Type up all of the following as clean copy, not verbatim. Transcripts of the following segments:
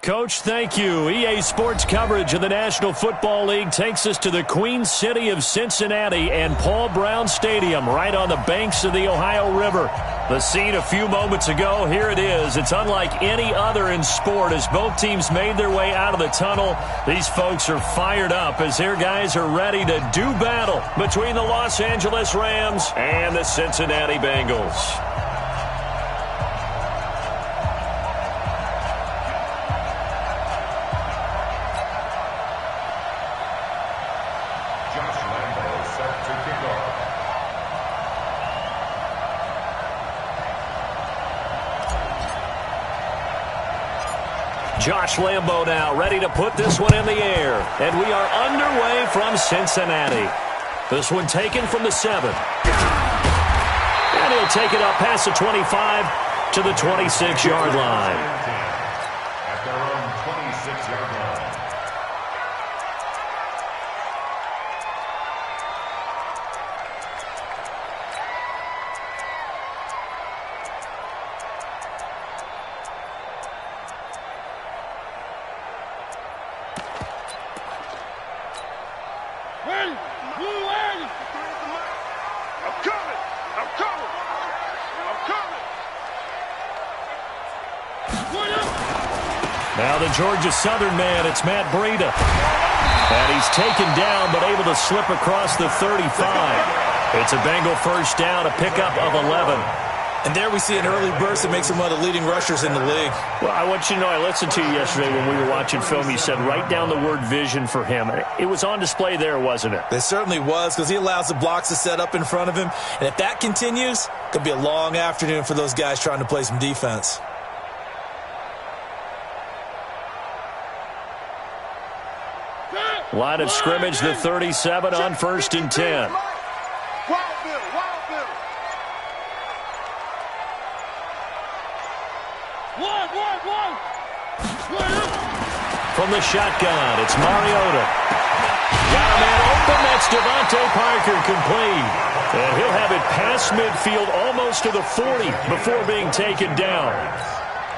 Coach, thank you. EA Sports coverage of the National Football League takes us to the Queen City of Cincinnati and Paul Brown Stadium right on the banks of the Ohio River. The scene a few moments ago, here it is. It's unlike any other in sport as both teams made their way out of the tunnel. These folks are fired up as their guys are ready to do battle between the Los Angeles Rams and the Cincinnati Bengals. Josh Lambo now ready to put this one in the air. And we are underway from Cincinnati. This one taken from the 7. And he'll take it up past the 25 to the 26-yard line. At their own 26-yard line. Now the Georgia Southern man, it's Matt Breida. And he's taken down but able to slip across the 35. It's a Bengal first down, a pickup of 11. And there we see an early burst that makes him one of the leading rushers in the league. Well, I want you to know, I listened to you yesterday when we were watching film. You said write down the word vision for him. It was on display there, wasn't it? It certainly was, because he allows the blocks to set up in front of him. And if that continues, it could be a long afternoon for those guys trying to play some defense. Line of scrimmage, the 37 on 1st and 10. From the shotgun, it's Mariota. Got a man open, that's Devontae Parker complete. And he'll have it past midfield almost to the 40 before being taken down.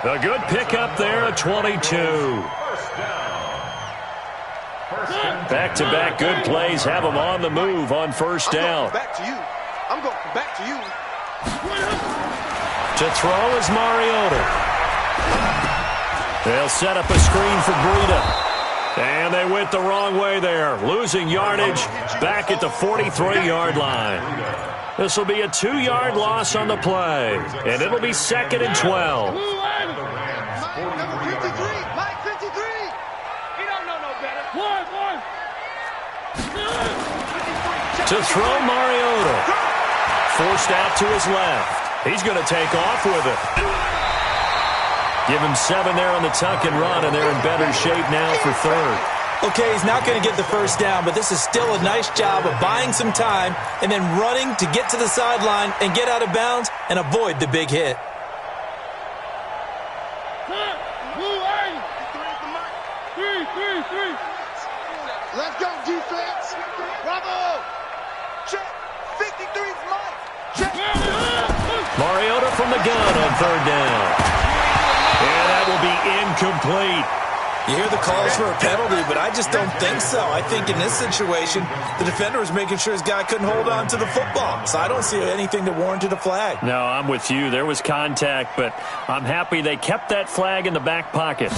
A good pickup there, a 22. Back-to-back good plays have them on the move on first down. I'm going back to you. To throw is Mariota. They'll set up a screen for Breida. And they went the wrong way there. Losing yardage back at the 43-yard line. This will be a 2-yard loss on the play. And it'll be 2nd and 12. To throw Mariota. Forced out to his left. He's going to take off with it. Give him 7 there on the tuck and run, and they're in better shape now for 3rd. Okay, he's not going to get the first down, but this is still a nice job of buying some time and then running to get to the sideline and get out of bounds and avoid the big hit. Let's go, defense. Bravo. Check. 53's Mike. Check. Mariota from the gun on 3rd down. And that will be incomplete. You hear the calls for a penalty, but I just don't think so. I think in this situation, the defender was making sure his guy couldn't hold on to the football. So I don't see anything that warranted a flag. No, I'm with you. There was contact, but I'm happy they kept that flag in the back pocket.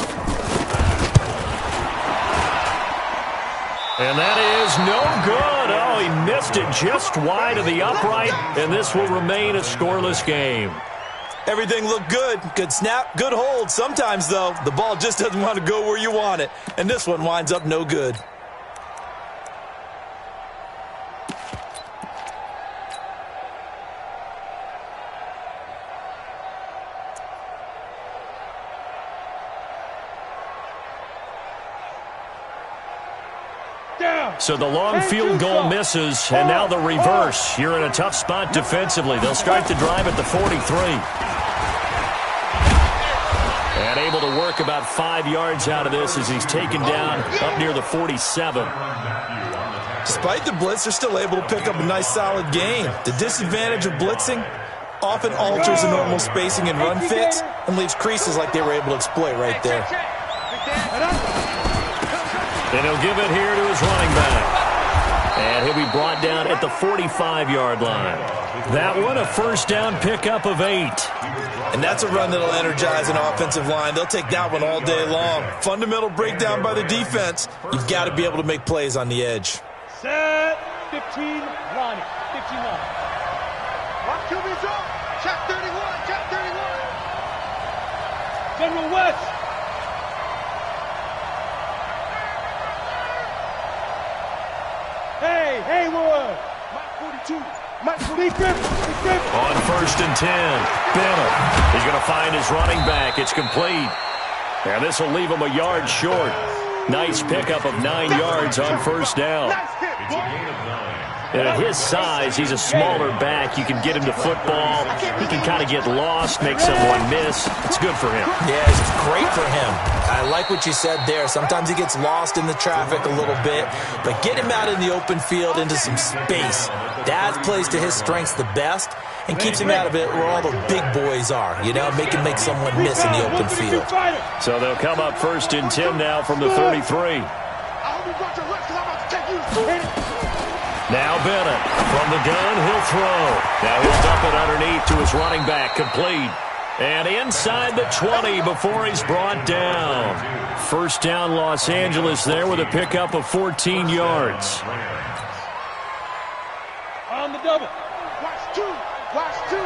And that is no good. Oh, he missed it just wide of the upright, and this will remain a scoreless game. Everything looked good. Good snap, good hold. Sometimes, though, the ball just doesn't want to go where you want it. And this one winds up no good. So the long field goal misses, and now the reverse. You're in a tough spot defensively. They'll start the drive at the 43. And able to work about 5 yards out of this as he's taken down up near the 47. Despite the blitz, they're still able to pick up a nice solid gain. The disadvantage of blitzing often alters the normal spacing and run fits and leaves creases like they were able to exploit right there. And he'll give it here to his running back. And he'll be brought down at the 45-yard line. That one, a first down pickup of 8. And that's a run that'll energize an offensive line. They'll take that one all day long. Fundamental breakdown by the defense. You've got to be able to make plays on the edge. Set, 15, line, 15 line. Watch QB's up. Check 31, check 31. General West. Hey, Haywood. Mike 42. Mike 43. On first and 10, Bennett. He's going to find his running back. It's complete. And this will leave him a yard short. Nice pickup of 9 yards on first down. Nice hit, boy. And at his size, he's a smaller back. You can get him to football. He can kind of get lost, make someone miss. It's good for him. Yeah, it's great for him. I like what you said there. Sometimes he gets lost in the traffic a little bit, but get him out in the open field into some space. That plays to his strengths the best and keeps him out of it where all the big boys are, you know, make someone miss in the open field. So they'll come up first and 10 now from the 33. I hope you brought your lips because I'm about to take you. Now Bennett from the gun, he'll throw. Now he'll dump it underneath to his running back, complete. And inside the 20 before he's brought down. First down Los Angeles there with a pickup of 14 yards. On the double. Watch two. Watch two.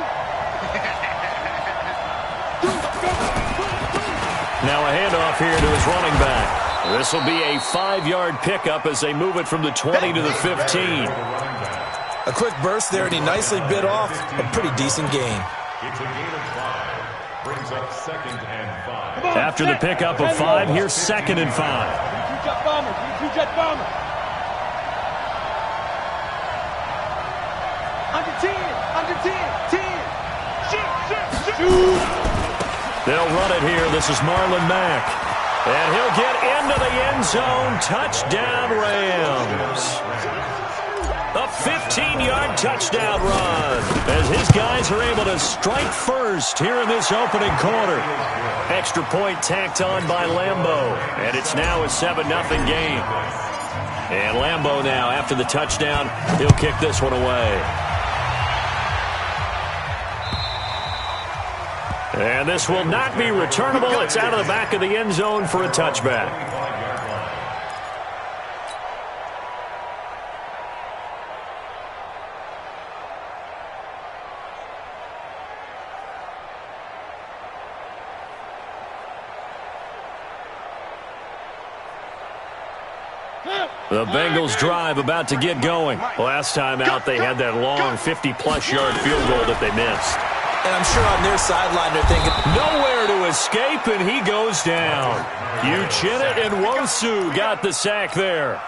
Now a handoff here to his running back. This will be a 5-yard pickup as they move it from the 20 to the 15. A quick burst there, and he nicely bit off a pretty decent gain. It's a gain of 5. Brings up second and 5. After the pickup of 5, here's second and 5. Two-jet bomber. Two-jet bomber. Under 10. Under 10. 10. Shoot. They'll run it here. This is Marlon Mack. And he'll get into the end zone. Touchdown, Rams. A 15-yard touchdown run as his guys are able to strike first here in this opening quarter. Extra point tacked on by Lambeau. And it's now a 7-0 game. And Lambeau now, after the touchdown, he'll kick this one away. And this will not be returnable. It's out of the back of the end zone for a touchback. The Bengals drive about to get going. Last time out, they had that long 50-plus yard field goal that they missed. And I'm sure on their sideline they're thinking, nowhere to escape, and he goes down. Uchenna and Nwosu got the sack there.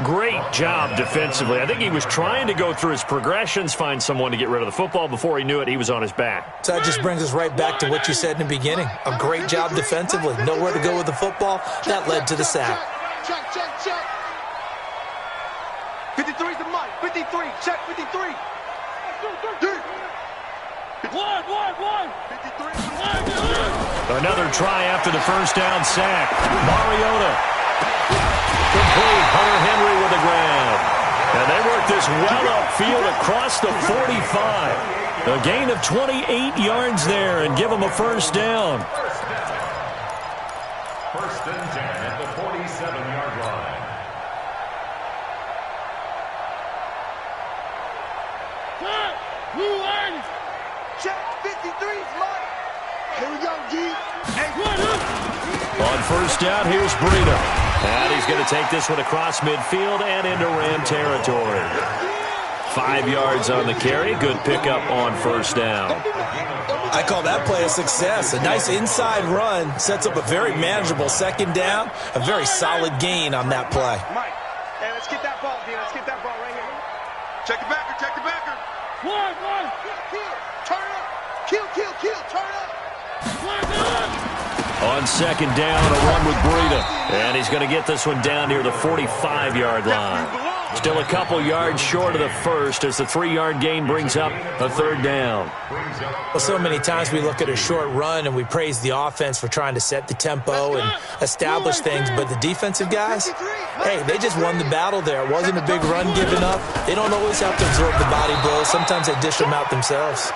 Great job defensively. I think he was trying to go through his progressions, find someone to get rid of the football. Before he knew it, he was on his back. So that just brings us right back to what you said in the beginning. A great job defensively. Nowhere to go with the football. That led to the sack. Check, check, check. 53's the mic. 53. Check 53. One. 53. Another try after the first down sack. Mariota. Complete. Hunter Henry with the grab. And they work this well upfield across the 45. A gain of 28 yards there and give them a first down. First and 10 at the 47-yard line. Check 53's mic. Here we go, G. On first down, here's Breida. And he's going to take this one across midfield and into Ram territory. 5 yards on the carry. Good pickup on first down. I call that play a success. A nice inside run sets up a very manageable second down. A very solid gain on that play. Mike, hey, let's get that ball, D. Let's get that ball right here. Check the backer, check the backer. One. Kill, turn up. Kill, turn up. On second down, a run with Breida. And he's going to get this one down near the 45-yard line. Still a couple yards short of the first as the 3-yard gain brings up a third down. Well, so many times we look at a short run and we praise the offense for trying to set the tempo and establish things, but the defensive guys, hey, they just won the battle there. It wasn't a big run given up. They don't always have to absorb the body blows. Sometimes they dish them out themselves.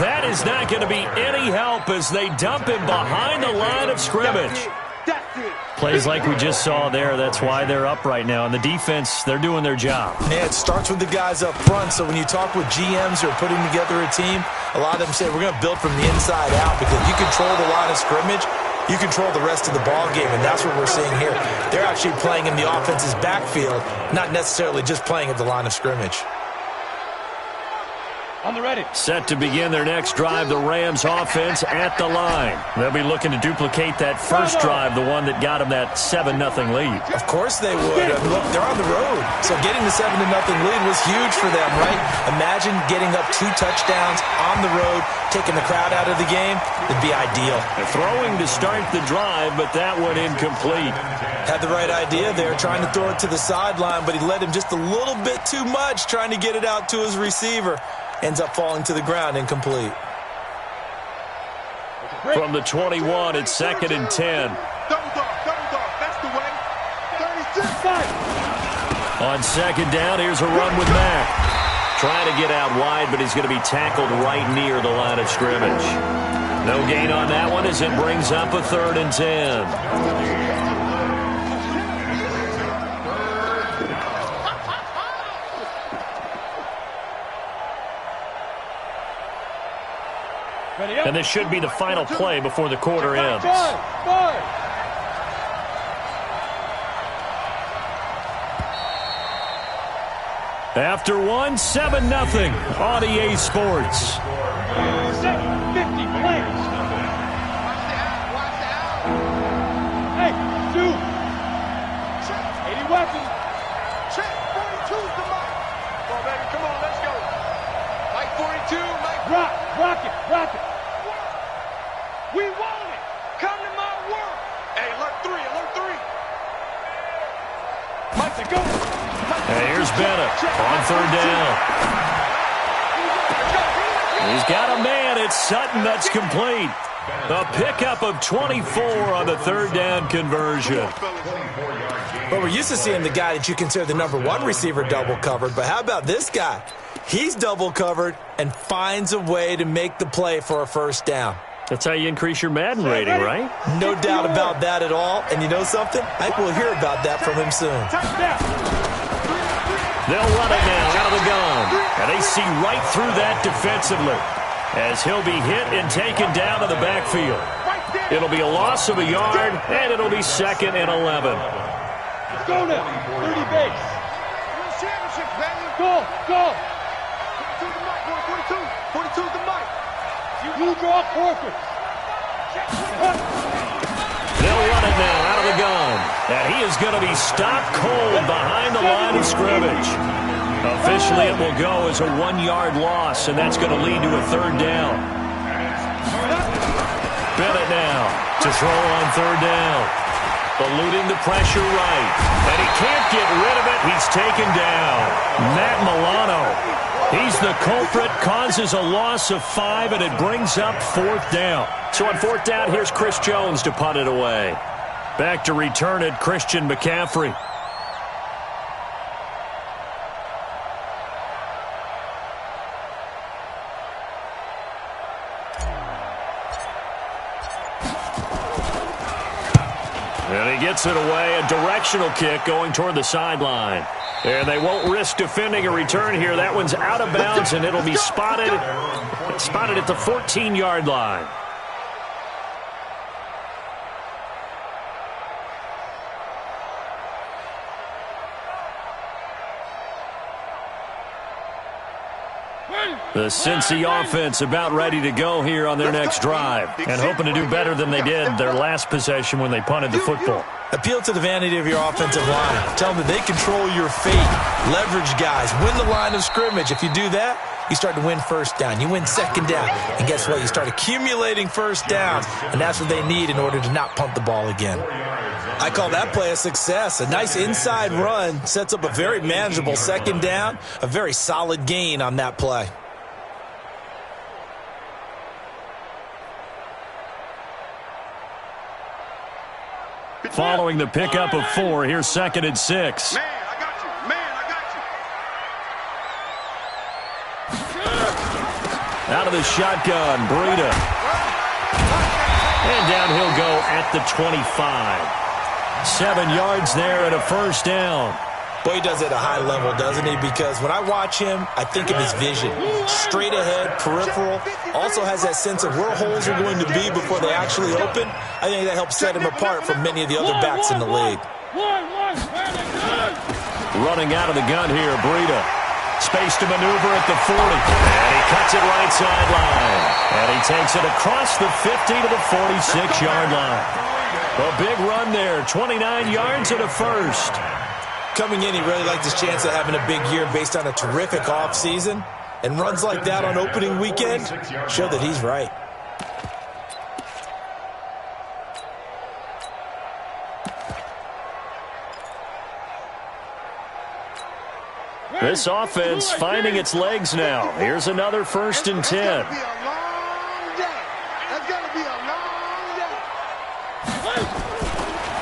That is not going to be any help as they dump him behind the line of scrimmage. Plays like we just saw there, that's why they're up right now. And the defense, they're doing their job. Yeah, it starts with the guys up front. So when you talk with GMs who are putting together a team, a lot of them say we're going to build from the inside out because you control the line of scrimmage, you control the rest of the ball game, and that's what we're seeing here. They're actually playing in the offense's backfield, not necessarily just playing at the line of scrimmage. On the ready. Set to begin their next drive, the Rams offense at the line. They'll be looking to duplicate that first drive, the one that got them that 7-0 lead. Of course they would. Look, they're on the road. So getting the 7-0 lead was huge for them, right? Imagine getting up 2 touchdowns on the road, taking the crowd out of the game. It'd be ideal. They're throwing to start the drive, but that one incomplete. Had the right idea there, trying to throw it to the sideline, but he led him just a little bit too much, trying to get it out to his receiver. Ends up falling to the ground, incomplete. From the 21, it's 2nd and 10. Double dog, that's the way. 36. On 2nd down, here's a run with Mack. Trying to get out wide, but he's going to be tackled right near the line of scrimmage. No gain on that one as it brings up a 3rd and 10. And this should be the final play before the quarter ends. After one, 7-0 on EA Sports. 50 players. Hey, dude. 80 weapons. Check, 42's the mic. Come on, baby, come on, let's go. Mike 42, Mike. Rock it. We want it. Come to my work. Hey, alert 3. Mike, go. And here's Bennett on 3rd down. He's got a man. It's Sutton that's complete. A pickup of 24 on the 3rd down conversion. But we're used to seeing the guy that you consider the #1 receiver double covered. But how about this guy? He's double covered and finds a way to make the play for a 1st down. That's how you increase your Madden rating, right? No doubt about that at all. And you know something? I think we'll hear about that from him soon. They'll run it now out of the gun. And they see right through that defensively as he'll be hit and taken down to the backfield. It'll be a loss of a yard, and it'll be 2nd and 11. Go now. 30 base. Go. 42's the mic. You draw forfeit. They'll run it now out of the gun. And he is going to be stopped cold behind the line of scrimmage. Officially, it will go as a 1-yard loss, and that's going to lead to a 3rd down. Bennett now to throw on 3rd down. Eluding the pressure right. And he can't get rid of it. He's taken down. Matt Milano. He's the culprit, causes a loss of 5, and it brings up 4th down. So on 4th down, here's Chris Jones to punt it away. Back to return it, Christian McCaffrey. And he gets it away, a directional kick going toward the sideline. And they won't risk defending a return here. That one's out of bounds, and it'll be spotted at the 14-yard line. The Cincy offense about ready to go here on their next drive and hoping to do better than they did their last possession when they punted the football. Appeal to the vanity of your offensive line. Tell them that they control your fate. Leverage guys. Win the line of scrimmage. If you do that, you start to win first down. You win second down. And guess what? You start accumulating first downs. And that's what they need in order to not punt the ball again. I call that play a success. A nice inside run sets up a very manageable second down. A very solid gain on that play. Following the pickup of 4, here's 2nd and 6. Man, I got you. Man, I got you. Out of the shotgun, Breida. And down he'll go at the 25. 7 yards there and a first down. Boy, he does it at a high level, doesn't he? Because when I watch him, I think of his vision. Straight ahead, peripheral. Also has that sense of where holes are going to be before they actually open. I think that helps set him apart from many of the other backs in the league. Running out of the gun here, Breida. Space to maneuver at the 40. And he cuts it right sideline. And he takes it across the 50 to the 46-yard line. A big run there, 29 yards and a first. Coming in, he really liked his chance of having a big year based on a terrific offseason. And runs like that on opening weekend show that he's right. This offense finding its legs now. Here's another 1st and 10.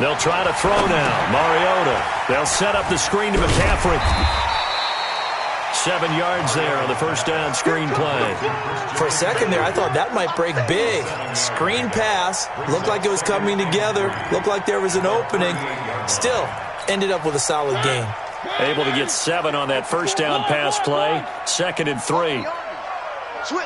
They'll try to throw now. Mariota. They'll set up the screen to McCaffrey. 7 yards there on the first down screen play. For a second there, I thought that might break big. Screen pass. Looked like it was coming together. Looked like there was an opening. Still, ended up with a solid gain. Able to get 7 on that first down pass play. 2nd and 3. Switch.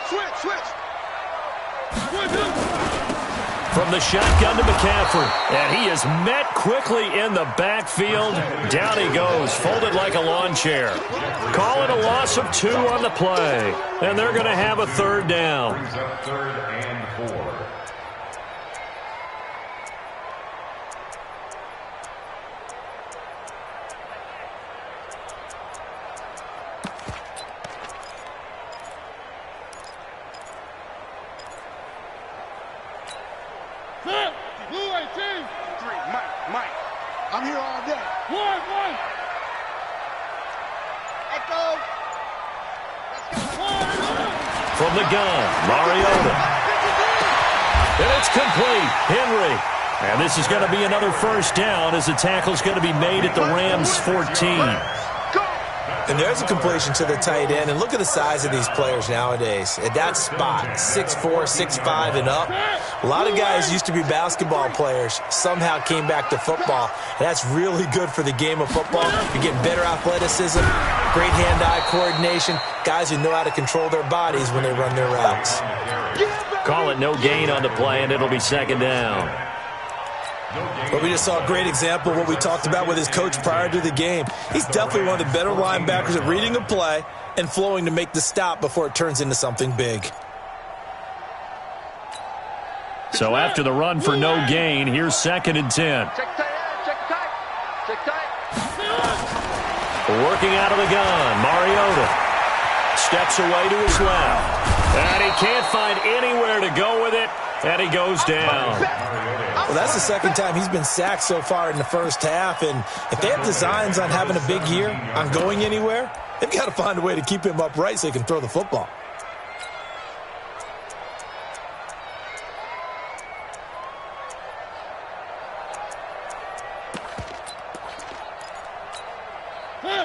From the shotgun to McCaffrey. And he is met quickly in the backfield. Down he goes, folded like a lawn chair. Call it a loss of 2 on the play. And they're going to have a 3rd down. 3rd and 4. Mike. I'm here all day. One. Echo. From the gun, Mariota. And it's complete. Henry. And this is going to be another first down as the tackle's going to be made at the Rams' 14. And there's a completion to the tight end. And look at the size of these players nowadays. At that spot, 6'4", 6'5", and up. A lot of guys used to be basketball players, somehow came back to football. And that's really good for the game of football. You're getting better athleticism, great hand-eye coordination, guys who know how to control their bodies when they run their routes. Call it no gain on the play, and it'll be 2nd down. But we just saw a great example of what we talked about with his coach prior to the game. He's definitely one of the better linebackers at reading a play and flowing to make the stop before it turns into something big. So after the run for no gain, here's 2nd and 10. Check tight. Working out of the gun, Mariota. Steps away to his left. And he can't find anywhere to go with it. And he goes down. Well, that's the second time he's been sacked so far in the first half. And if they have designs on having a big year, on going anywhere, they've got to find a way to keep him upright so he can throw the football.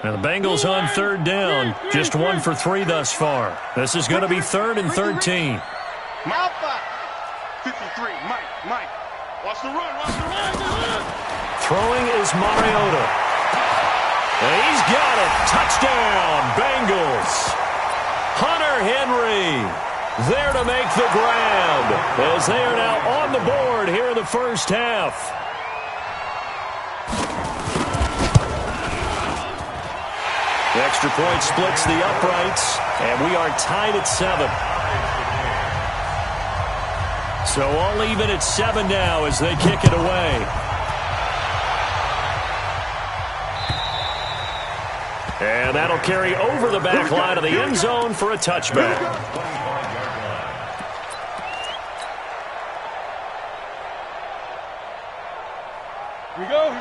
And the Bengals on 3rd down. Just 1 for 3 thus far. This is going to be 3rd and 13. Alpha. 53. Mike. Watch the run. Throwing is Mariota. And he's got it. Touchdown, Bengals. Hunter Henry there to make the grab as they are now on the board here in the first half. The extra point splits the uprights, and we are tied at 7. So all even at 7 now as they kick it away. And that'll carry over the back line of the end zone for a touchback.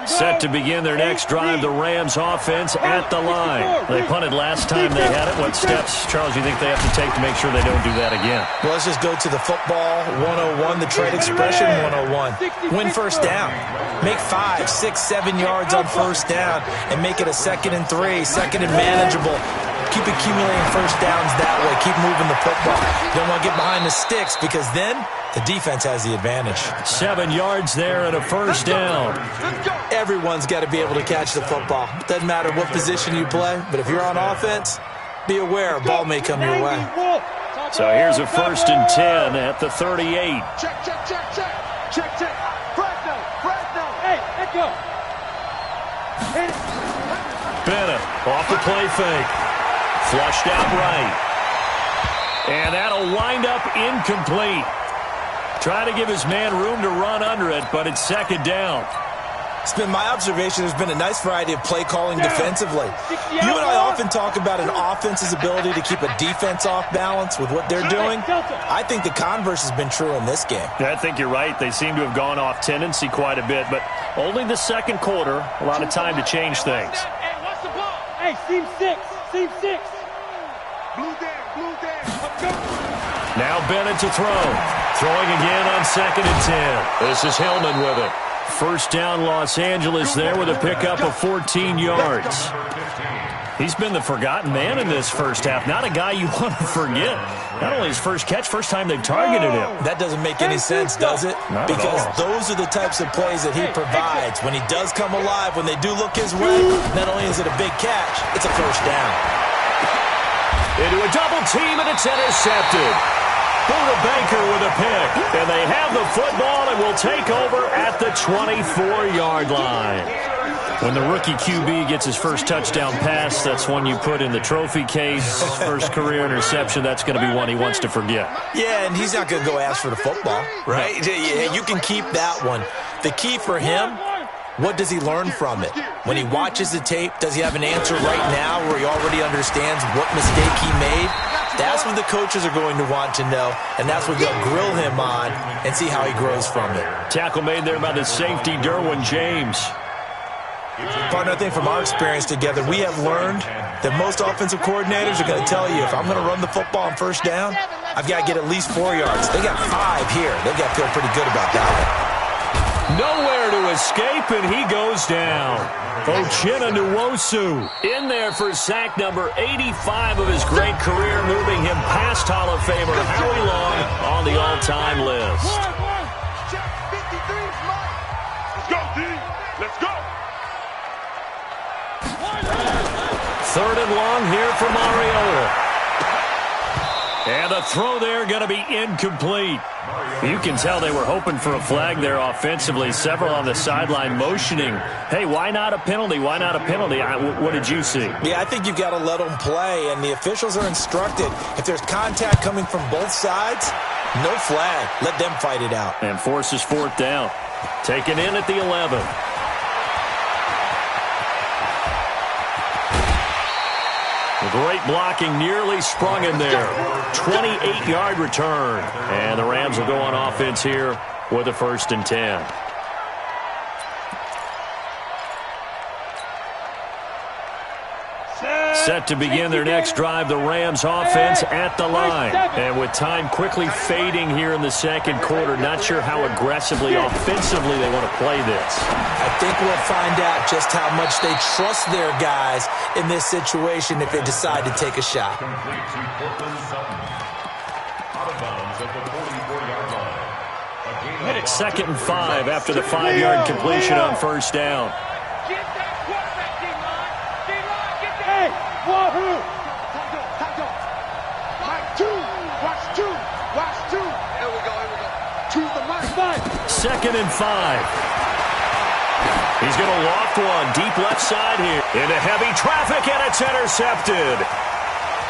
Set to begin their next drive, the Rams offense at the line. They punted last time they had it. What steps, Charles, you think they have to take to make sure they don't do that again? Well, let's just go to the football 101, the trade expression 101. Win first down. Make 5, 6, 7 yards on first down and make it a 2nd and 3, 2nd and manageable. Keep accumulating first downs that way. Keep moving the football. You don't want to get behind the sticks because then the defense has the advantage. 7 yards there and a first down. Everyone's got to be able to catch the football. Doesn't matter what position you play, but if you're on offense, be aware a ball may come your way. So here's a 1st and 10 at the 38. Check, check, check, check. Check, check. Fresno, Fresno. Hey, let's go. Bennett off the play fake. Flushed out right. And that'll wind up incomplete. Try to give his man room to run under it, but it's 2nd down. It's been my observation there's been a nice variety of play calling defensively. You and I often talk about an offense's ability to keep a defense off balance with what they're doing. I think the converse has been true in this game. I think you're right. They seem to have gone off tendency quite a bit, but only the 2nd quarter, a lot of time to change things. Hey, watch the ball. Hey, seam 6. Seam 6. Blue down, blue down. Let's go. Now Bennett to throw. Throwing again on 2nd and 10. This is Hillman with it. First down Los Angeles there with a pickup of 14 yards. He's been the forgotten man in this first half. Not a guy you want to forget. Not only his first catch, first time they've targeted him. That doesn't make any sense, does it? Not because at all. those are the types of plays that he provides. When he does come alive, when they do look his way, not only is it a big catch, it's a first down. Into a double team, and it's intercepted. Buda Baker with a pick. And they have the football and will take over at the 24-yard line. When the rookie QB gets his first touchdown pass, that's one you put in the trophy case. First career interception, that's going to be one he wants to forget. Yeah, and he's not going to go ask for the football, right? No. You can keep that one. The key for him, what does he learn from it? When he watches the tape, does he have an answer right now where he already understands what mistake he made? That's what the coaches are going to want to know, and that's what they'll grill him on and see how he grows from it. Tackle made there by the safety, Derwin James. Partner, I think from our experience together, we have learned that most offensive coordinators are going to tell you, if I'm going to run the football on first down, I've got to get at least 4 yards. They got 5 here. They've got to feel pretty good about that one. Nowhere to escape, and he goes down. Ochena Nwosu in there for sack number 85 of his great career, moving him past Hall of Famer Howie Long on the all-time list. Check 53's Mike. Let's go, D. Let's go. 3rd and long here for Mariota. And the throw there going to be incomplete. You can tell they were hoping for a flag there offensively. Several on the sideline motioning, hey, why not a penalty? Why not a penalty? What did you see? Yeah, I think you've got to let them play, and the officials are instructed. If there's contact coming from both sides, no flag. Let them fight it out. And forces 4th down. Taken in at the 11. Great blocking, nearly sprung him there. 28-yard return. And the Rams will go on offense here with a 1st and 10. Set to begin their next drive, the Rams offense at the line. And with time quickly fading here in the 2nd quarter, not sure how aggressively, offensively they want to play this. I think we'll find out just how much they trust their guys in this situation if they decide to take a shot. Complete to Cortland Sutton. Out of bounds at the 44-yard line. A gain of 2nd and 5 after the 5-yard completion on first down. Get that quarterback, D-line. D-line, get that. Hey, wahoo. Tackle. Mike 2. Watch 2. Watch 2. Here we go. To the Mike. 2nd and 5. He's going to loft one deep left side here. Into heavy traffic, and it's intercepted.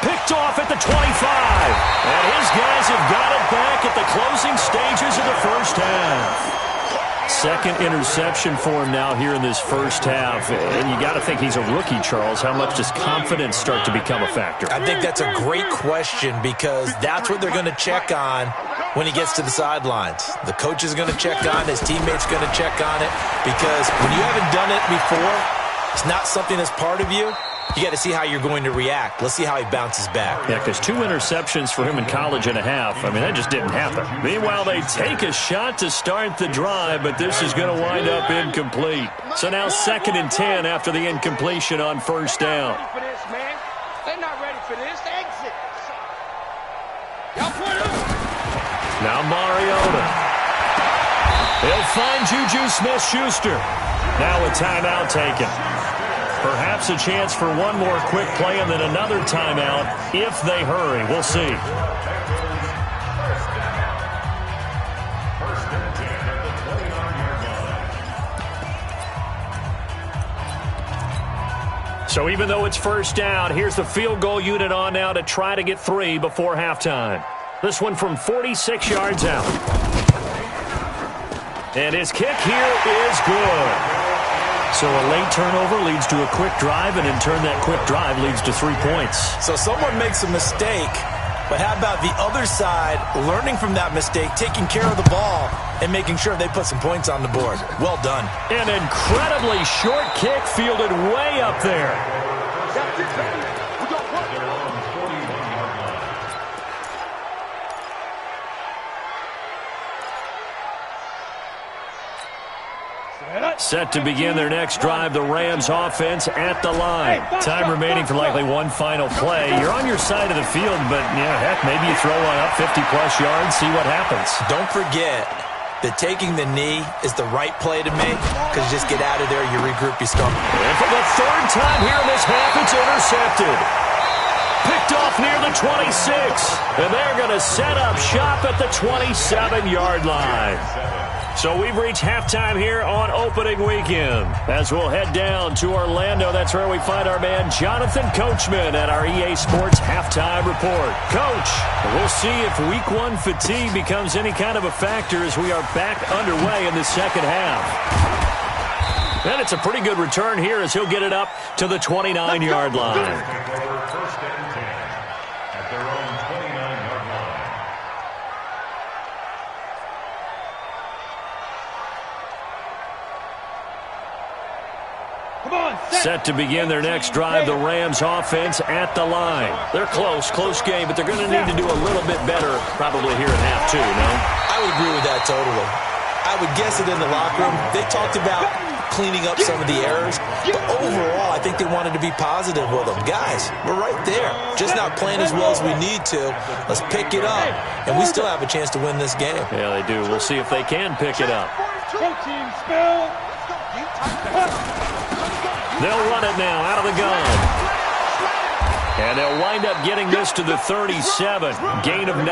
Picked off at the 25. And his guys have got it back at the closing stages of the first half. second interception for him now here in this first half. And you got to think he's a rookie, Charles. How much does confidence start to become a factor? I think that's a great question because that's what they're going to check on when he gets to the sidelines. The coach is going to check on it. His teammates going to check on it because when you haven't done it before, it's not something that's part of you. You got to see how you're going to react. Let's see how he bounces back. Yeah, because 2 interceptions for him in college and a half. I mean, that just didn't happen. Meanwhile, they take a shot to start the drive, but this is going to wind up incomplete. So now 2nd and 10 after the incompletion on first down. They're not ready for this. Exit. Y'all put up. Now Mariota. He'll find Juju Smith-Schuster. Now a timeout taken. Perhaps a chance for one more quick play and then another timeout if they hurry. We'll see. First and 10 at the 29-yard line. So even though it's first down, here's the field goal unit on now to try to get 3 before halftime. This one from 46 yards out. And his kick here is good. So a late turnover leads to a quick drive, and in turn that quick drive leads to 3 points. So someone makes a mistake, but how about the other side learning from that mistake, taking care of the ball, and making sure they put some points on the board? Well done. An incredibly short kick fielded way up there. Set to begin their next drive, the Rams offense at the line. Time remaining for likely one final play. You're on your side of the field, but, yeah, heck, maybe you throw one up 50-plus yards, see what happens. Don't forget that taking the knee is the right play to make because you just get out of there, you regroup, you start. And for the 3rd time here in this half, it's intercepted. Picked off near the 26, and they're going to set up shop at the 27-yard line. So we've reached halftime here on opening weekend. As we'll head down to Orlando, that's where we find our man Jonathan Coachman at our EA Sports Halftime Report. Coach, we'll see if Week 1 fatigue becomes any kind of a factor as we are back underway in the second half. And it's a pretty good return here as he'll get it up to the 29-yard line. First and 10 at their own 29-yard line. Set to begin their next drive, the Rams offense at the line. They're close game, but they're going to need to do a little bit better probably here in half 2, no? I would agree with that totally. I would guess it in the locker room. They talked about cleaning up some of the errors, but overall, I think they wanted to be positive with them. Guys, we're right there. Just not playing as well as we need to. Let's pick it up, and we still have a chance to win this game. Yeah, they do. We'll see if they can pick it up. They'll run it now out of the gun. And they'll wind up getting this to the 37. Gain of 9.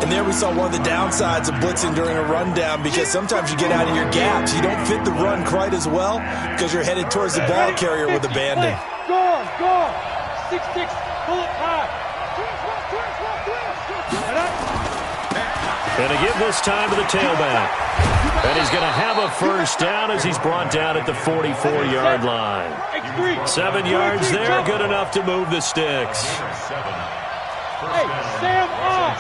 And there we saw one of the downsides of blitzing during a rundown because sometimes you get out of your gaps. You don't fit the run quite as well because you're headed towards the ball carrier with abandon. Go. 6-6, pull it high. And to give this time to the tailback. And he's going to have a first down as he's brought down at the 44-yard line. 7 yards there, good enough to move the sticks. Hey, Sam off.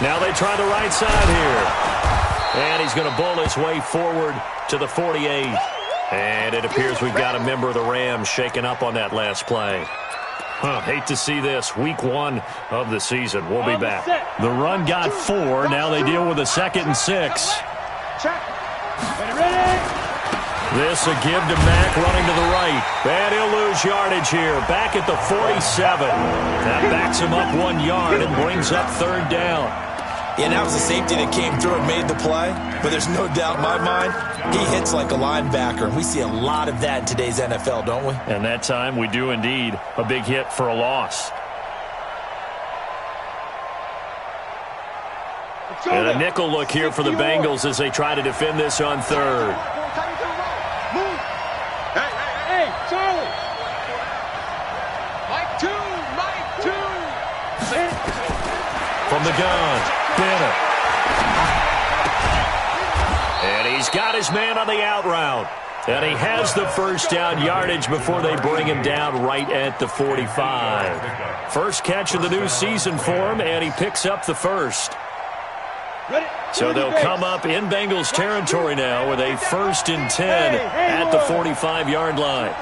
Now they try the right side here. And he's going to bull his way forward to the 48. And it appears we've got a member of the Rams shaken up on that last play. Hate to see this. Week 1 of the season. We'll be back. The run got 4. Now they deal with a 2nd and 6. This a give to Mack running to the right. And he'll lose yardage here. Back at the 47. That backs him up 1 yard and brings up 3rd down. Yeah, that was a safety that came through and made the play. But there's no doubt in my mind, he hits like a linebacker. And we see a lot of that in today's NFL, don't we? And that time we do indeed. A big hit for a loss. And a nickel look here for the Bengals as they try to defend this on 3rd. Hey, Charlie. Mike 2. From the gun. Bennett. And he's got his man on the out route. And he has the first down yardage before they bring him down right at the 45. First catch of the new season for him, and he picks up the first. So they'll come up in Bengals territory now with a 1st and 10 at the 45-yard line.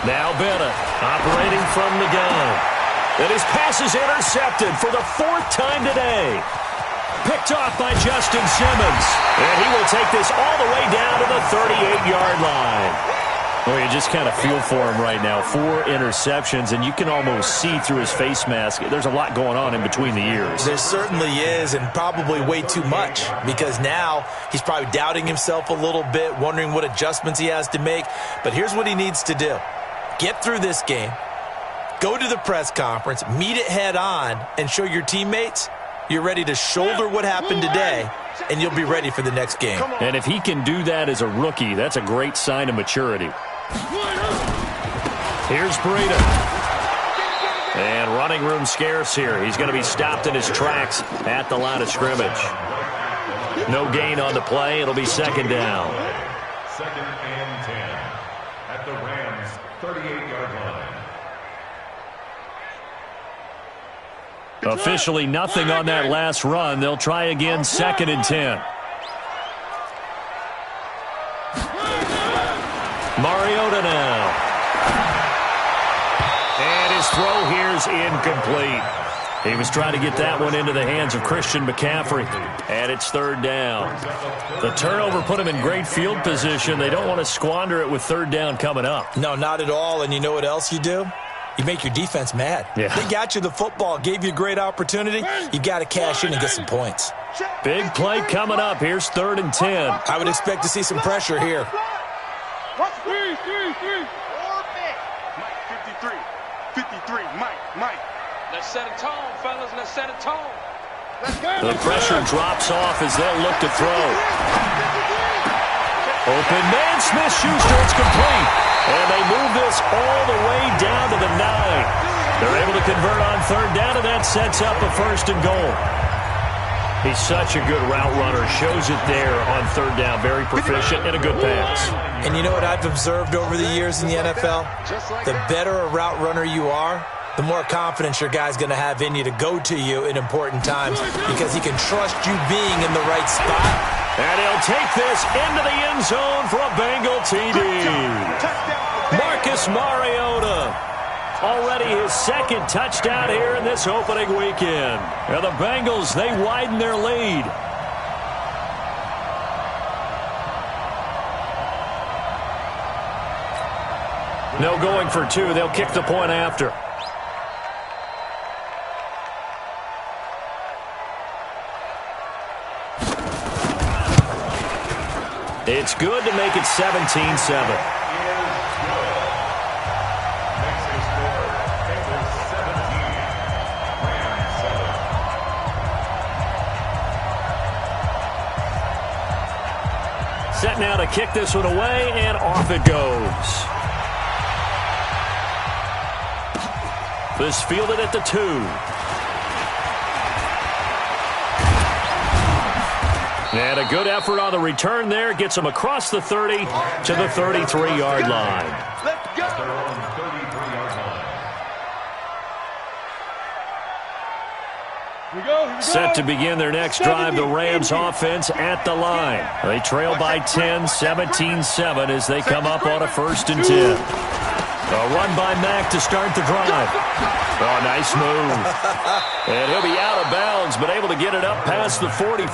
Now Bennett operating from the gun. And his pass is intercepted for the 4th time today. Picked off by Justin Simmons. And he will take this all the way down to the 38-yard line. Well, you just kind of feel for him right now. 4 interceptions, and you can almost see through his face mask. There's a lot going on in between the ears. There certainly is, and probably way too much, because now he's probably doubting himself a little bit, wondering what adjustments he has to make. But here's what he needs to do. Get through this game, go to the press conference, meet it head on, and show your teammates you're ready to shoulder what happened today, and you'll be ready for the next game. And if he can do that as a rookie, that's a great sign of maturity. Here's Breida. And running room scarce here. He's going to be stopped in his tracks at the line of scrimmage. No gain on the play. It'll be 2nd down. 2nd and 10 at the Rams' 38-yard line. Officially nothing on that last run. They'll try again, 2nd and 10. Mariota now. And his throw here's incomplete. He was trying to get that one into the hands of Christian McCaffrey. And it's 3rd down. The turnover put him in great field position. They don't want to squander it with 3rd down coming up. No, not at all. And you know what else you do? You make your defense mad. Yeah. They got you the football, gave you a great opportunity. You got to cash in and get some points. Big play coming up. Here's 3rd and 10. I would expect to see some pressure here. 3. 53. Mike. Let's set a tone, fellas. Let's set a tone. The pressure drops off as they'll look to throw. Open man, Smith-Schuster, it's complete. And they move this all the way down to the 9. They're able to convert on 3rd down, and that sets up a 1st and goal. He's such a good route runner. Shows it there on 3rd down. Very proficient and a good pass. And you know what I've observed over the years in the NFL? The better a route runner you are, the more confidence your guy's going to have in you to go to you in important times because he can trust you being in the right spot. And he'll take this into the end zone for a Bengal TD. Marcus Mariota. Already his 2nd touchdown here in this opening weekend. And the Bengals, they widen their lead. No going for 2. They'll kick the point after. It's good to make it 17-7. Set now to kick this one away, and off it goes. This fielded at the 2. And a good effort on the return there. Gets him across the 30 to the 33-yard line. Let's go. They're on the 33-yard line. Set to begin their next drive, the Rams offense at the line. They trail by 10, 17-7 as they come up on a 1st and 10. A run by Mack to start the drive. Oh, nice move. And he'll be out of bounds, but able to get it up past the 45.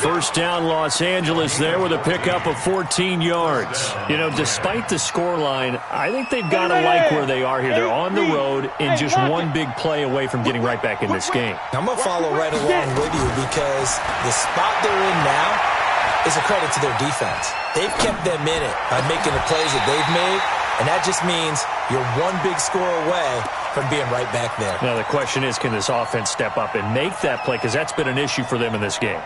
1st down, Los Angeles there with a pickup of 14 yards. You know, despite the scoreline, I think they've got to like where they are here. They're on the road and just one big play away from getting right back in this game. I'm going to follow right along with you because the spot they're in now is a credit to their defense. They've kept them in it by making the plays that they've made. And that just means you're one big score away from being right back there. Now, the question is, can this offense step up and make that play? Because that's been an issue for them in this game.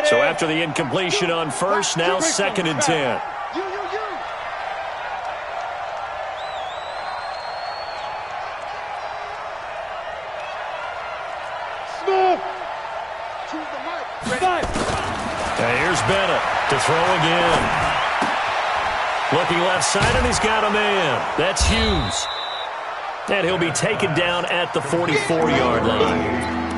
So after the incompletion on 1st, now 2nd and 10. Here's Bennett to throw again. Looking left side, and he's got a man. That's Hughes. And he'll be taken down at the 44-yard line.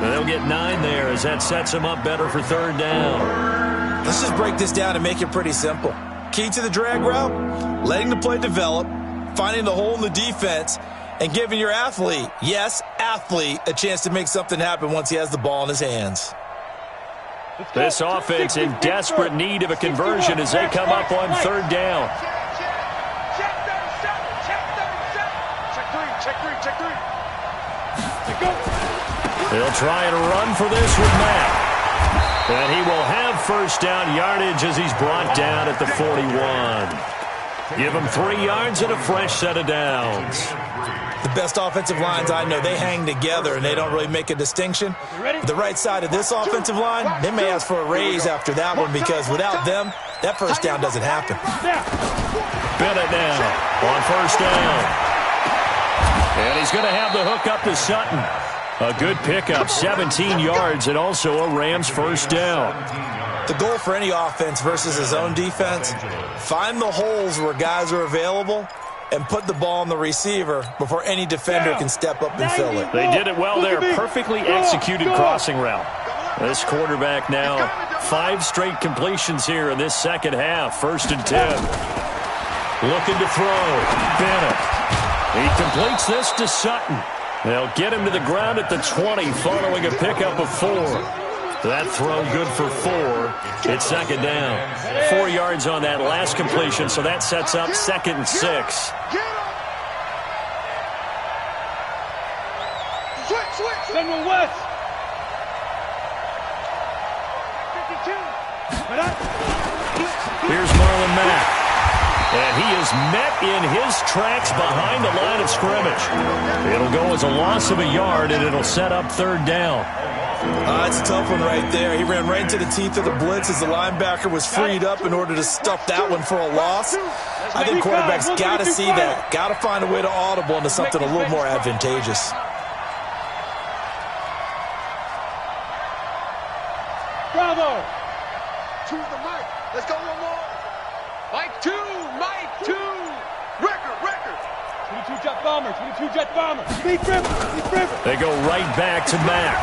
And they'll get 9 there as that sets him up better for third down. Let's just break this down and make it pretty simple. Key to the drag route, letting the play develop, finding the hole in the defense, and giving your athlete, yes, athlete, a chance to make something happen once he has the ball in his hands. This offense in desperate need of a conversion as they come up on third down. They'll try and run for this with Matt. And he will have first down yardage as he's brought down at the 41. Give him 3 yards and a fresh set of downs. The best offensive lines I know, they hang together and they don't really make a distinction. The right side of this offensive line, they may ask for a raise after that one because without them, that first down doesn't happen. Bennett now on first down. And he's going to have the hook up to Sutton. A good pickup, 17 yards, and also a Rams first down. The goal for any offense versus his own defense, find the holes where guys are available and put the ball on the receiver before any defender can step up and fill it. They did it well there. Perfectly executed crossing route. This quarterback now 5 straight completions here in this second half. 1st and 10. Looking to throw. Bennett. He completes this to Sutton. They'll get him to the ground at the 20 following a pickup of 4. That throw good for 4. It's second down. 4 yards on that last completion, so that sets up 2nd and 6. Send one west. 52. Here's Marlon Mack. And he is met in his tracks behind the line of scrimmage. It'll go as a loss of a yard, and it'll set up third down. It's a tough one right there. He ran right into the teeth of the blitz as the linebacker was freed up in order to stuff that one for a loss. I think quarterbacks got to see that. Got to find a way to audible into something a little more advantageous. Bravo. To the mic. Let's go one more. Mike 2. Mike 2. Record. 22 jet bomber. 22 jet bomber. Speed river. They go right back to Mack.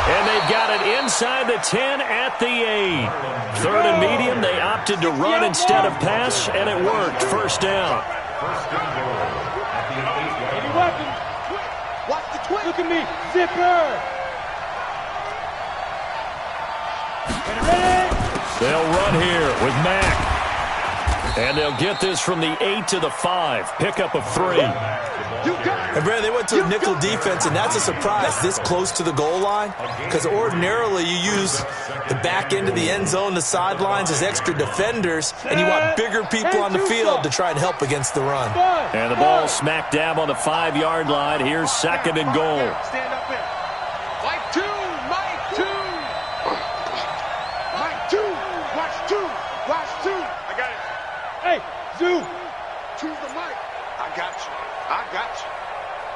And they've got it inside the 10 at the 8. 3rd and medium. They opted to run instead of pass, and it worked. First down. Any weapons? Watch the twist. Look at me. Zipper. Ready? They'll run here with Mack. And they'll get this from the 8 to the 5. Pickup of 3. And Brad, they went to a nickel defense, and that's a surprise this close to the goal line because ordinarily you use the back end of the end zone, the sidelines as extra defenders, and you want bigger people on the field to try and help against the run. And the ball smack dab on the 5-yard line. Here's 2nd and goal. Stand up there. Mike 2. Mike 2. Mike 2. Watch 2. Watch 2. I got it. Hey, Zoo. To the mic. I got you.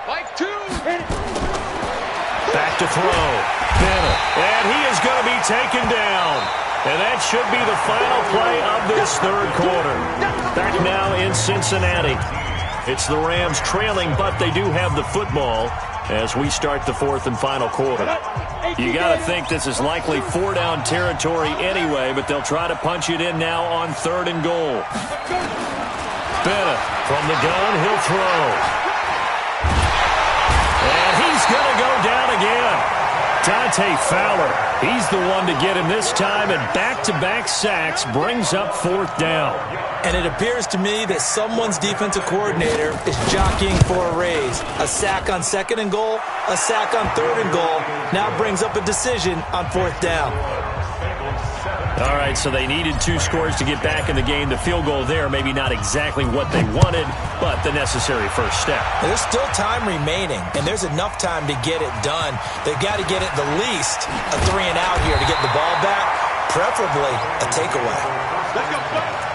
Mike 2. Back to throw. Bennett. And he is going to be taken down. And that should be the final play of this 3rd quarter. Back now in Cincinnati. It's the Rams trailing, but they do have the football as we start the 4th and final quarter. You got to think this is likely 4-down territory anyway, but they'll try to punch it in now on 3rd and goal. Bennett from the gun, he'll throw. And he's going to go down again. Dante Fowler, he's the one to get him this time, and back-to-back sacks brings up 4th down. And it appears to me that someone's defensive coordinator is jockeying for a raise. A sack on 2nd and goal, a sack on 3rd and goal, now brings up a decision on 4th down. All right, so they needed 2 scores to get back in the game. The field goal there, maybe not exactly what they wanted, but the necessary first step. There's still time remaining, and there's enough time to get it done. They've got to get it the least a 3-and-out here to get the ball back, preferably a takeaway. Let's go play.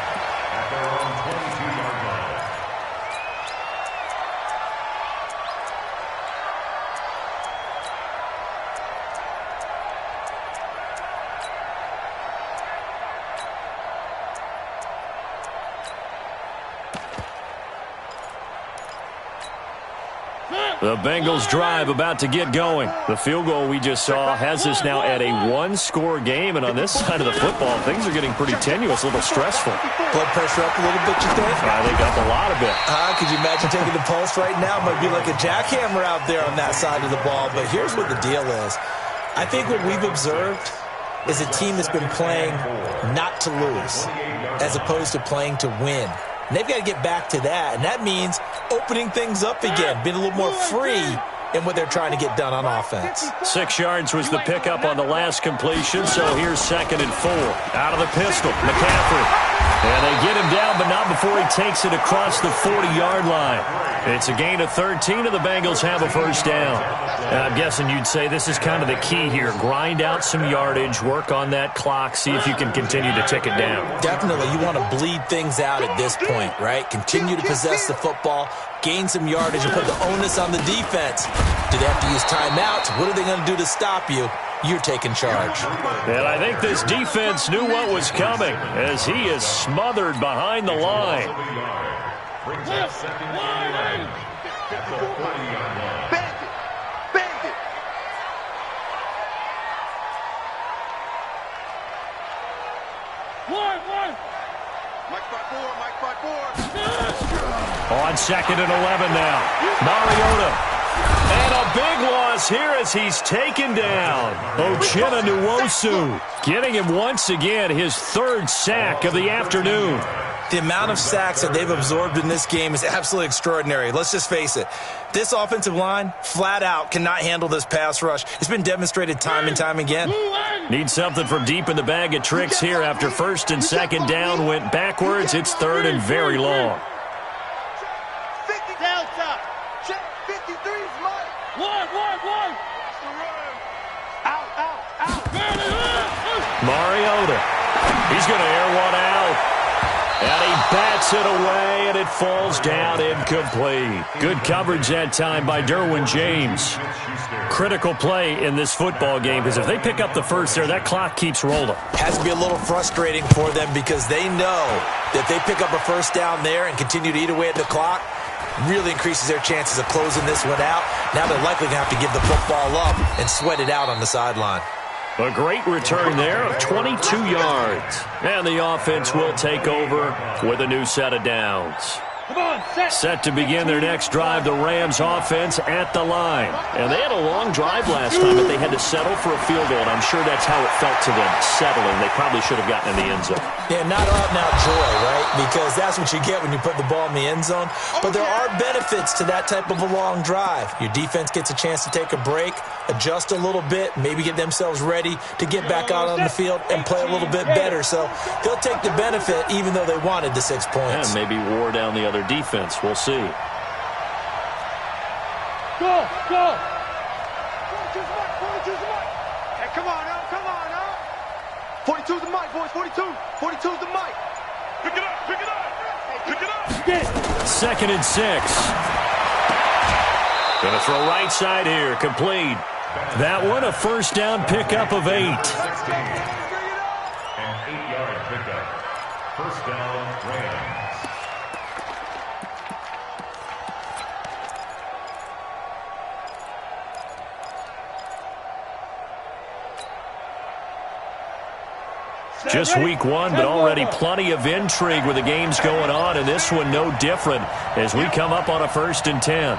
The Bengals drive about to get going. The field goal we just saw has us now at a one-score game, and on this side of the football, things are getting pretty tenuous, a little stressful. Blood pressure up a little bit, you think? I think up a lot of it. Could you imagine taking the pulse right now? It might be like a jackhammer out there on that side of the ball, but here's what the deal is. I think what we've observed is a team that's been playing not to lose as opposed to playing to win. And they've got to get back to that, and that means opening things up again, being a little more free in what they're trying to get done on offense. 6 yards was the pickup on the last completion, so here's 2nd and 4. Out of the pistol, McCaffrey. And they get him down, but not before he takes it across the 40-yard line. It's a gain of 13, and the Bengals have a first down. And I'm guessing you'd say this is kind of the key here. Grind out some yardage, work on that clock, see if you can continue to tick it down. Definitely. You want to bleed things out at this point, right? Continue to possess the football, gain some yardage, and put the onus on the defense. Do they have to use timeouts? What are they going to do to stop you? You're taking charge. And I think this defense knew what was coming as he is smothered behind the line. Brings up 2nd and 11 at the 40-yard line. Bend it. One. Mike by four. On 2nd and 11 now. Mariota. And a big loss here as he's taken down. Uchenna Nwosu getting him once again his 3rd sack of the afternoon. The amount of sacks that they've absorbed in this game is absolutely extraordinary. Let's just face it. This offensive line, flat out, cannot handle this pass rush. It's been demonstrated time and time again. Need something from deep in the bag of tricks here after 1st and 2nd down went backwards. It's 3rd and very long. 50 down top. Check 53's Mike. One. Out. Mariota. He's going to air one out. And he bats it away, and it falls down incomplete. Good coverage that time by Derwin James. Critical play in this football game, because if they pick up the first there, that clock keeps rolling. Has to be a little frustrating for them because they know that they pick up a first down there and continue to eat away at the clock, really increases their chances of closing this one out. Now they're likely going to have to give the football up and sweat it out on the sideline. A great return there of 22 yards. And the offense will take over with a new set of downs. Set to begin their next drive, the Rams offense at the line. And they had a long drive last time, but they had to settle for a field goal, and I'm sure that's how it felt to them, settling. They probably should have gotten in the end zone. Yeah, not out-and-out joy, right? Because that's what you get when you put the ball in the end zone. But there are benefits to that type of a long drive. Your defense gets a chance to take a break, adjust a little bit, maybe get themselves ready to get back out on the field and play a little bit better. So they'll take the benefit even though they wanted the 6 points. And maybe wore down the other defense. We'll see. Go. 42's the mic. Hey, come on now. 42's the mic, boys. 42's the mic. Pick it up. 2nd and 6. Gonna throw right side here, complete. That one a first down pickup of 8. An 8-yard pickup. First down, Rams. Just week 1, but already plenty of intrigue with the games going on, and this one no different as we come up on a 1st and 10.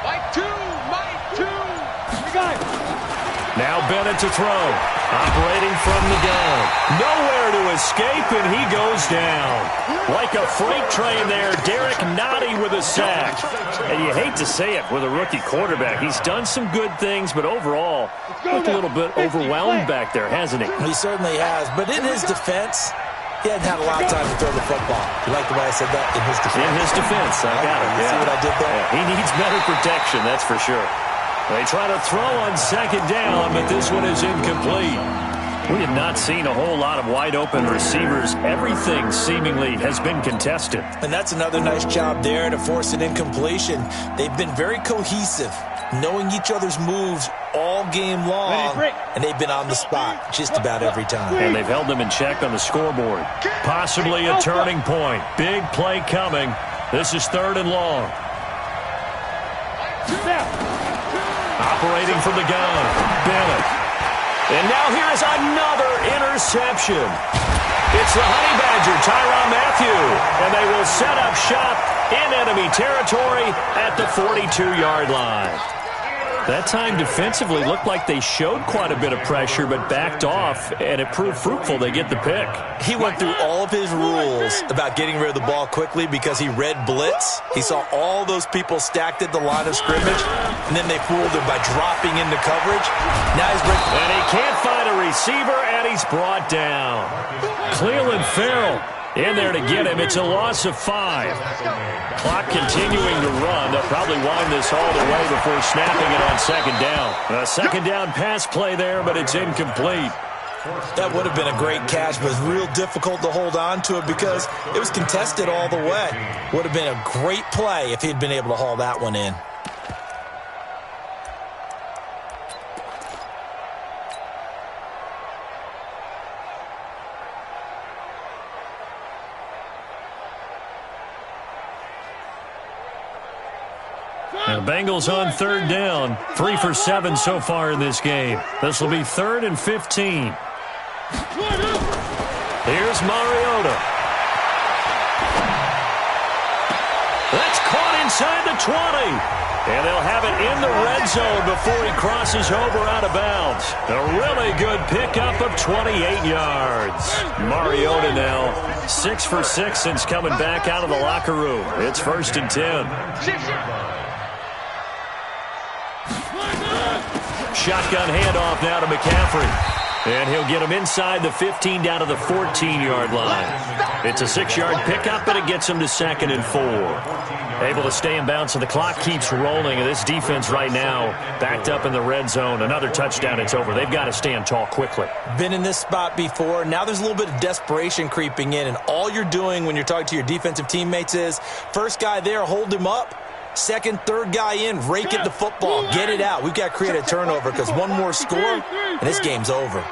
Mike 2. Now Bennett to throw. Operating from the gun. Nowhere to escape, and he goes down. Like a freight train there, Derek Nottie with a sack. And you hate to say it with a rookie quarterback. He's done some good things, but overall, looked a little bit overwhelmed back there, hasn't he? He certainly has. But in his defense, he hadn't had a lot of time to throw the football. You like the way I said that? In his defense. In his defense, I got it. You see what I did there? Yeah, he needs better protection, that's for sure. They try to throw on 2nd down, but this one is incomplete. We have not seen a whole lot of wide-open receivers. Everything seemingly has been contested. And that's another nice job there to force an incompletion. They've been very cohesive, knowing each other's moves all game long, and they've been on the spot just about every time. And they've held them in check on the scoreboard. Possibly a turning point. Big play coming. This is 3rd and long. Operating from the gun, Bennett. And now here's another interception. It's the Honey Badger, Tyrann Mathieu, and they will set up shop in enemy territory at the 42-yard line. That time defensively looked like they showed quite a bit of pressure but backed off, and it proved fruitful. They get the pick. He went through all of his rules about getting rid of the ball quickly because he read blitz. He saw all those people stacked at the line of scrimmage, and then they fooled him by dropping into coverage. Now he's breaking. And he can't find a receiver, and he's brought down. Cleveland Farrell in there to get him. It's a loss of 5. Clock continuing to run. They'll probably wind this all the way before snapping it on 2nd down. A 2nd down pass play there, but it's incomplete. That would have been a great catch, but it's real difficult to hold on to it because it was contested all the way. Would have been a great play if he'd been able to haul that one in. And the Bengals on 3rd down. 3 for 7 so far in this game. This will be 3rd and 15. Here's Mariota. That's caught inside the 20. And they'll have it in the red zone before he crosses over out of bounds. A really good pickup of 28 yards. Mariota now 6 for 6 since coming back out of the locker room. It's 1st and 10. Shotgun handoff now to McCaffrey. And he'll get him inside the 15 down to the 14-yard line. It's a 6-yard pickup, and it gets him to 2nd and 4. Able to stay in bounds, and the clock keeps rolling. And this defense right now backed up in the red zone. Another touchdown, it's over. They've got to stand tall quickly. Been in this spot before. Now there's a little bit of desperation creeping in, and all you're doing when you're talking to your defensive teammates is first guy there, hold him up. 2nd, 3rd guy in, rake at the football, get it out. We've got to create a turnover because one more score, and this game's over.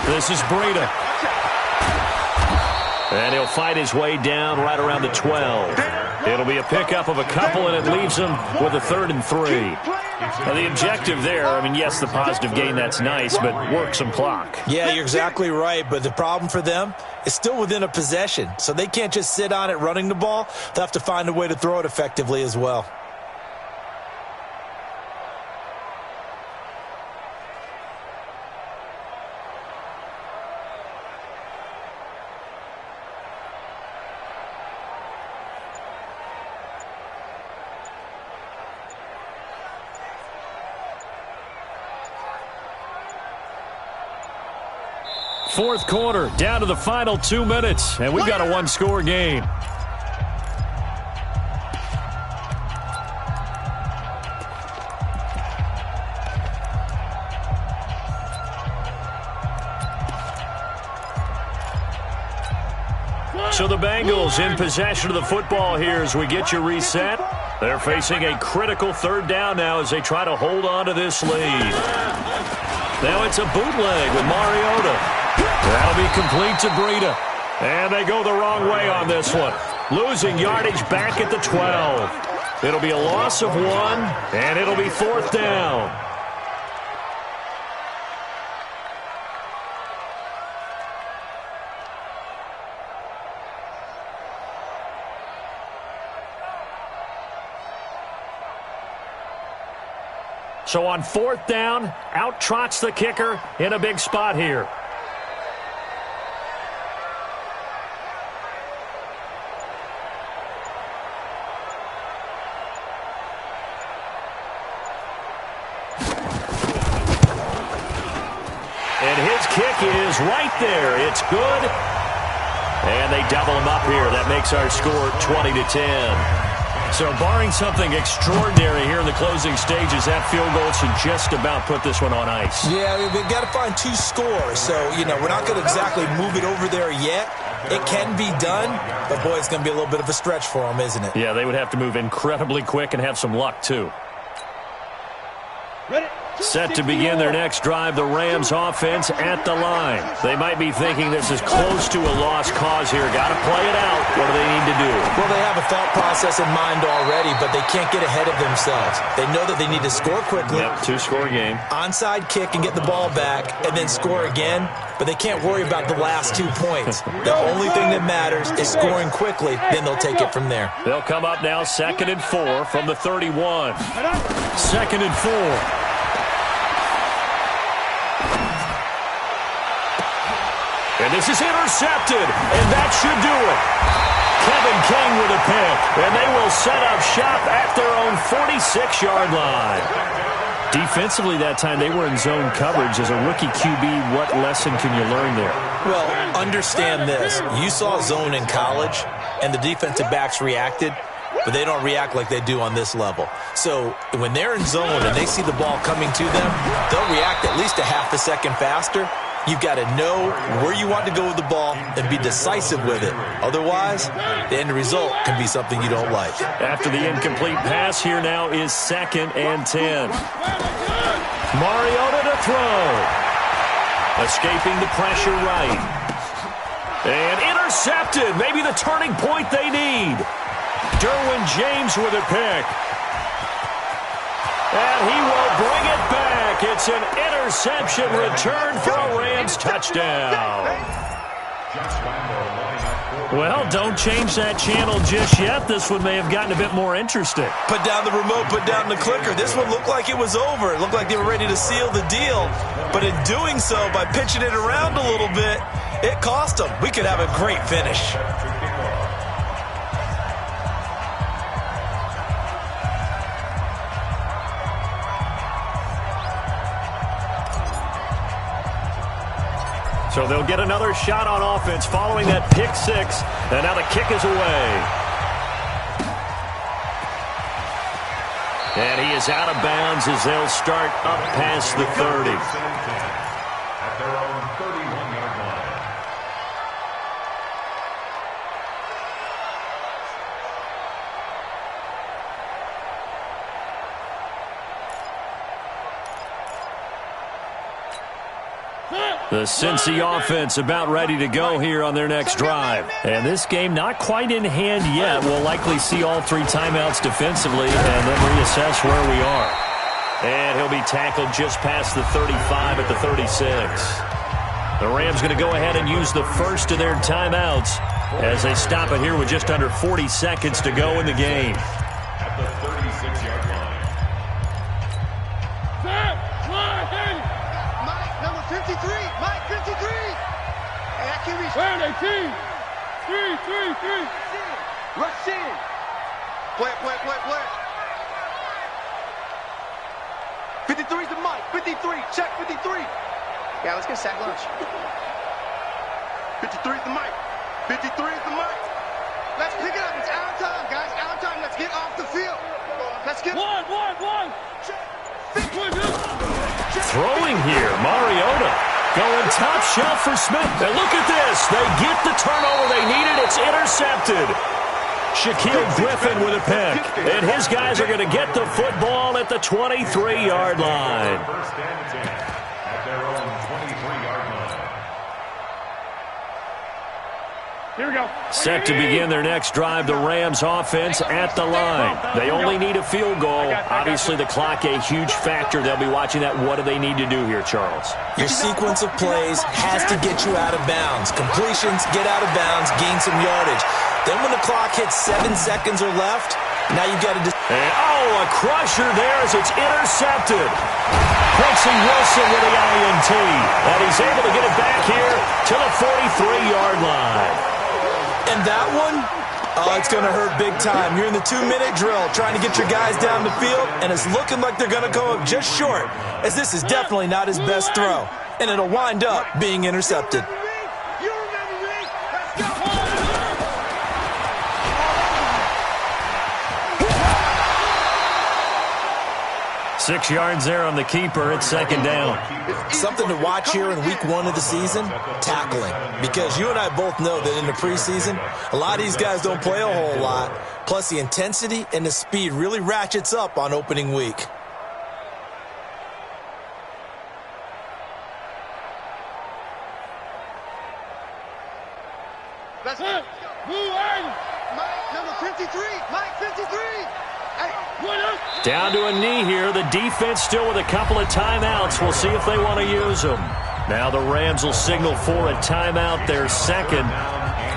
This is Breida. And he'll fight his way down right around the 12. It'll be a pickup of a couple, and it leaves him with a 3rd and 3. Now, the objective there, I mean, yes, the positive gain, that's nice, but work some clock. Yeah, you're exactly right, but the problem for them is still within a possession, so they can't just sit on it running the ball. They'll have to find a way to throw it effectively as well. Fourth quarter, down to the final 2 minutes, and we've got a one-score game. So the Bengals in possession of the football here as we get you reset. They're facing a critical 3rd down now as they try to hold on to this lead. Now it's a bootleg with Mariota. That'll be complete to Breida. And they go the wrong way on this one. Losing yardage back at the 12. It'll be a loss of 1, and it'll be 4th down. So on 4th down, out trots the kicker in a big spot here. And his kick is right there. It's good. And they double him up here. That makes our score 20-10. So barring something extraordinary here in the closing stages, that field goal should just about put this one on ice. Yeah, we've got to find 2 scores. So, we're not going to exactly move it over there yet. It can be done, but, boy, it's going to be a little bit of a stretch for them, isn't it? Yeah, they would have to move incredibly quick and have some luck, too. Set to begin their next drive, the Rams offense at the line. They might be thinking this is close to a lost cause here. Got to play it out. What do they need to do? Well, they have a thought process in mind already, but they can't get ahead of themselves. They know that they need to score quickly. Yep, two-score game. Onside kick and get the ball back and then score again, but they can't worry about the last 2 points. The only thing that matters is scoring quickly, then they'll take it from there. They'll come up now 2nd and 4 from the 31. 2nd and 4. And this is intercepted, and that should do it. Kevin King with a pick, and they will set up shop at their own 46-yard line. Defensively that time, they were in zone coverage. As a rookie QB, what lesson can you learn there? Well, understand this. You saw zone in college, and the defensive backs reacted, but they don't react like they do on this level. So when they're in zone and they see the ball coming to them, they'll react at least a half a second faster. You've got to know where you want to go with the ball and be decisive with it. Otherwise, the end result can be something you don't like. After the incomplete pass, here now is 2nd and 10. Mariota to throw. Escaping the pressure right. And intercepted. Maybe the turning point they need. Derwin James with a pick. And he will bring it back. It's an interception return for a Rams touchdown. Well, don't change that channel just yet. This one may have gotten a bit more interesting. Put down the remote, put down the clicker. This one looked like it was over. It looked like they were ready to seal the deal. But in doing so, by pitching it around a little bit, it cost them. We could have a great finish. So they'll get another shot on offense following that pick six. And now the kick is away. And he is out of bounds as they'll start up past the 30. At their own 31-yard line. The Cincy offense about ready to go here on their next drive. And this game not quite in hand yet. We'll likely see all 3 timeouts defensively and then reassess where we are. And he'll be tackled just past the 35 at the 36. The Rams going to go ahead and use the first of their timeouts as they stop it here with just under 40 seconds to go in the game. At the 36-yard line. Number 53, Mike 53. Hey, that can be. Where 18? 3. Rush in. Play it. 53 is the Mike. 53. Check 53. Yeah, let's get sack lunch. 53 is the Mike. 53 is the Mike. Let's pick it up. It's out of time, guys. Out of time. Let's get off the field. Let's get. One. Throwing here, Mariota going top shelf for Smith. And look at this. They get the turnover they needed. It's intercepted. Shaquille Griffin with a pick. And his guys are going to get the football at the 23-yard line. First and 10 at their own 23-yard line. Here we go. Set to begin their next drive, the Rams offense at the line. They only need a field goal. Obviously, the clock a huge factor. They'll be watching that. What do they need to do here, Charles? Your sequence of plays has to get you out of bounds. Completions, get out of bounds, gain some yardage. Then when the clock hits 7 seconds or left, now you've got to... a crusher there as it's intercepted. Quincy Wilson with the INT. And he's able to get it back here to the 43-yard line. And that one, it's going to hurt big time. You're in the 2-minute drill trying to get your guys down the field, and it's looking like they're going to come up just short, as this is definitely not his best throw. And it'll wind up being intercepted. You remember me. Let's go. 6 yards there on the keeper. It's 2nd down. Something to watch here in week 1 of the season, tackling. Because you and I both know that in the preseason, a lot of these guys don't play a whole lot. Plus the intensity and the speed really ratchets up on opening week. Down to a knee here. The defense still with a couple of timeouts. We'll see if they want to use them. Now the Rams will signal for a timeout, their second,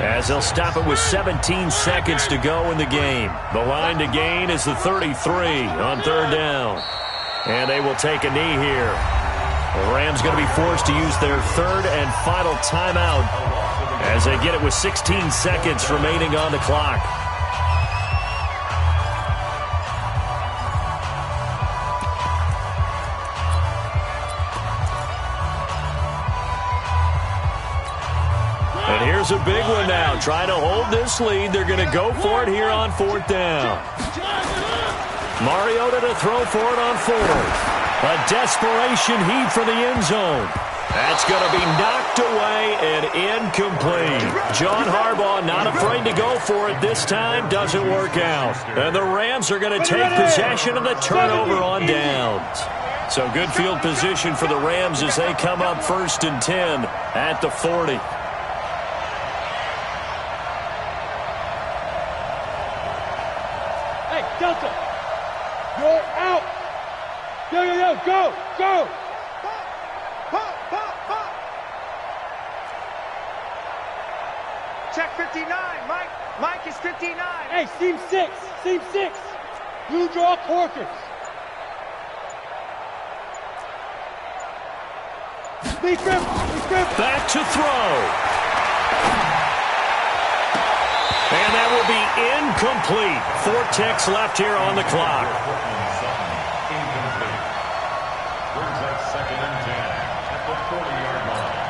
as they'll stop it with 17 seconds to go in the game. The line to gain is the 33 on third down. And they will take a knee here. The Rams going to be forced to use their third and final timeout as they get it with 16 seconds remaining on the clock. And here's a big one now. Trying to hold this lead. They're going to go for it here on fourth down. Mariota to throw for it on fourth. A desperation heave for the end zone. That's going to be knocked away and incomplete. John Harbaugh not afraid to go for it this time. Doesn't work out. And the Rams are going to take possession of the turnover on downs. So good field position for the Rams as they come up 1st and 10 at the 40. Hey, Delta, you're out. Yo, go, go. Pop. Check 59, Mike. Mike is 59. Hey, seam 6. Blue draw quarters. Speed grip. Back to throw. And that will be incomplete. 4 ticks left here on the clock. Brings up 2nd and 10 at the 40-yard line.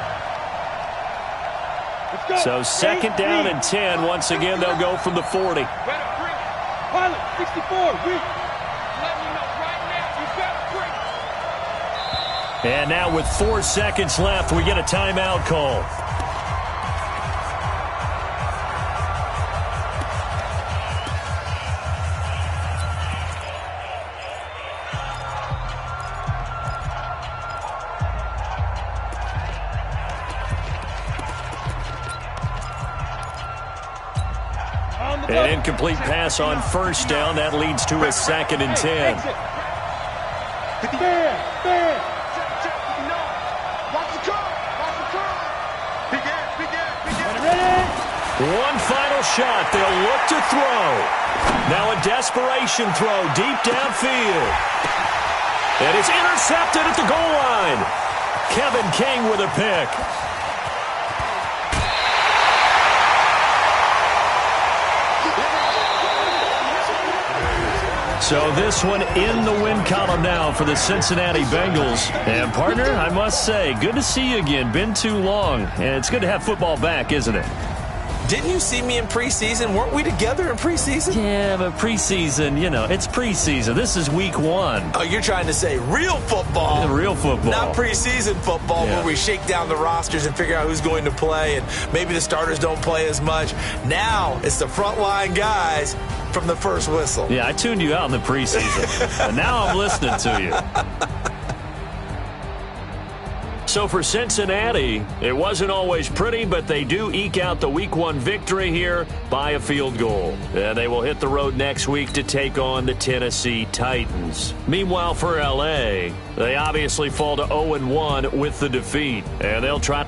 Let's go. So 2nd down and 10. Once again, they'll go from the 40. Pilot, 64, weak. Let me know right now, you better bring. And now with 4 seconds left, we get a timeout call. An incomplete pass on 1st down. That leads to a 2nd and 10. Fair. Watch the curve. Begin. Ready? One final shot. They'll look to throw. Now a desperation throw deep downfield. And it's intercepted at the goal line. Kevin King with a pick. So this one in the win column now for the Cincinnati Bengals. And, partner, I must say, good to see you again. Been too long. And it's good to have football back, isn't it? Didn't you see me in preseason? Weren't we together in preseason? Yeah, but preseason, it's preseason. This is week 1. Oh, you're trying to say real football. Yeah, real football. Not preseason football where we shake down the rosters and figure out who's going to play, and maybe the starters don't play as much. Now it's the frontline guys from the first whistle. Yeah, I tuned you out in the preseason. And now I'm listening to you. So for Cincinnati, it wasn't always pretty, but they do eke out the Week 1 victory here by a field goal. And they will hit the road next week to take on the Tennessee Titans. Meanwhile, for L.A., they obviously fall to 0-1 with the defeat. And they'll try